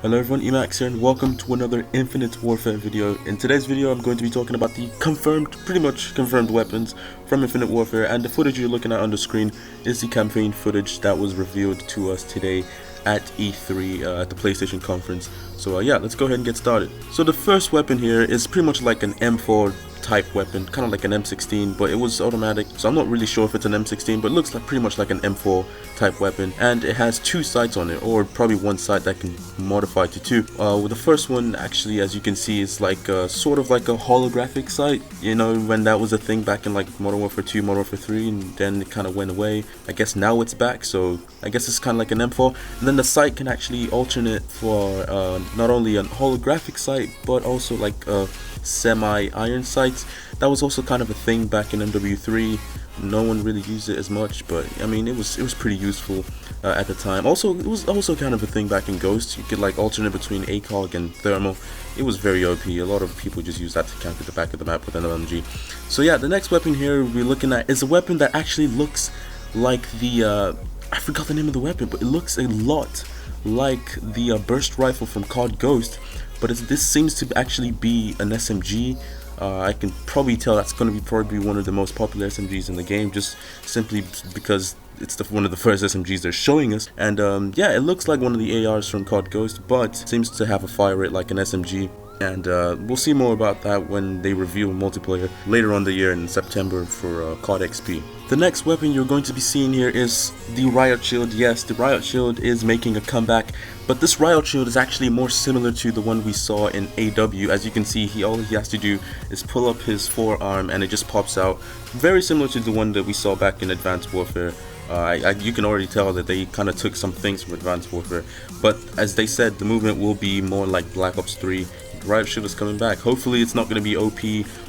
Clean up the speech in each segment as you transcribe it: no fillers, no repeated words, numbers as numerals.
Hello everyone, Emax here and welcome to another Infinite Warfare video. In today's video I'm going to be talking about the pretty much confirmed weapons from Infinite Warfare, and the footage you're looking at on the screen is the campaign footage that was revealed to us today at E3 at the PlayStation conference. So yeah, let's go ahead and get started. So the first weapon here is pretty much like an M4 type weapon, kind of like an M16, but it was automatic, so I'm not really sure if it's an M16, but it looks like pretty much like an M4 type weapon, and it has two sights on it, or probably one sight that can modify to two. With the first one, actually, as you can see, is like sort of like a holographic sight, you know, when that was a thing back in like Modern Warfare 2, Modern Warfare 3, and then it kind of went away. I guess now it's back, so I guess it's kind of like an M4, and then the sight can actually alternate for not only a holographic sight, but also like a semi-iron sights. That was also kind of a thing back in MW3. No one really used it as much, but I mean it was pretty useful at the time. Also, it was also kind of a thing back in Ghost. You could like alternate between ACOG and thermal. It was very OP. A lot of people just use that to camp at the back of the map with an LMG. So yeah, the next weapon here we're looking at is a weapon that actually looks like the I forgot the name of the weapon, but it looks a lot like the burst rifle from COD Ghost, but this seems to actually be an SMG. I can probably tell that's going to be probably one of the most popular SMGs in the game, just simply because it's one of the first SMGs they're showing us. And yeah, it looks like one of the ARs from COD Ghost, but seems to have a fire rate like an SMG. And we'll see more about that when they reveal multiplayer later on the year in September for COD XP. The next weapon you're going to be seeing here is the Riot Shield. Yes, the Riot Shield is making a comeback, but this Riot Shield is actually more similar to the one we saw in AW. As you can see, all he has to do is pull up his forearm and it just pops out. Very similar to the one that we saw back in Advanced Warfare. You can already tell that they kind of took some things from Advanced Warfare, but as they said, the movement will be more like Black Ops 3. Riot Shield is coming back. Hopefully it's not going to be OP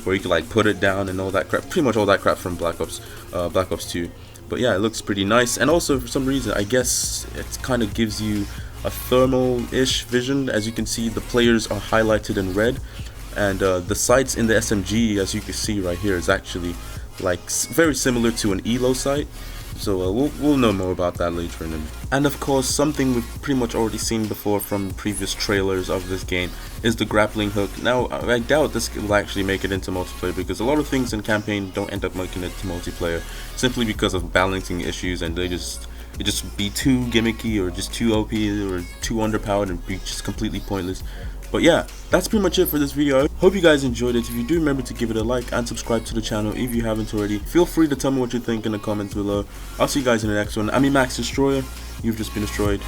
where you can like put it down and all that crap, pretty much all that crap from Black Ops 2. But yeah, it looks pretty nice, and also for some reason I guess it kind of gives you a thermal-ish vision. As you can see, the players are highlighted in red, and the sights in the SMG, as you can see right here, is actually like very similar to an ELO sight. So we'll know more about that later in. And of course, something we've pretty much already seen before from previous trailers of this game is the grappling hook. Now, I doubt this will actually make it into multiplayer, because a lot of things in campaign don't end up making it to multiplayer simply because of balancing issues, and it just be too gimmicky or just too OP or too underpowered and be just completely pointless. But yeah, that's pretty much it for this video. Hope you guys enjoyed it. If you do, remember to give it a like and subscribe to the channel if you haven't already. Feel free to tell me what you think in the comments below. I'll see you guys in the next one. I'm Emax Destroyer. You've just been destroyed.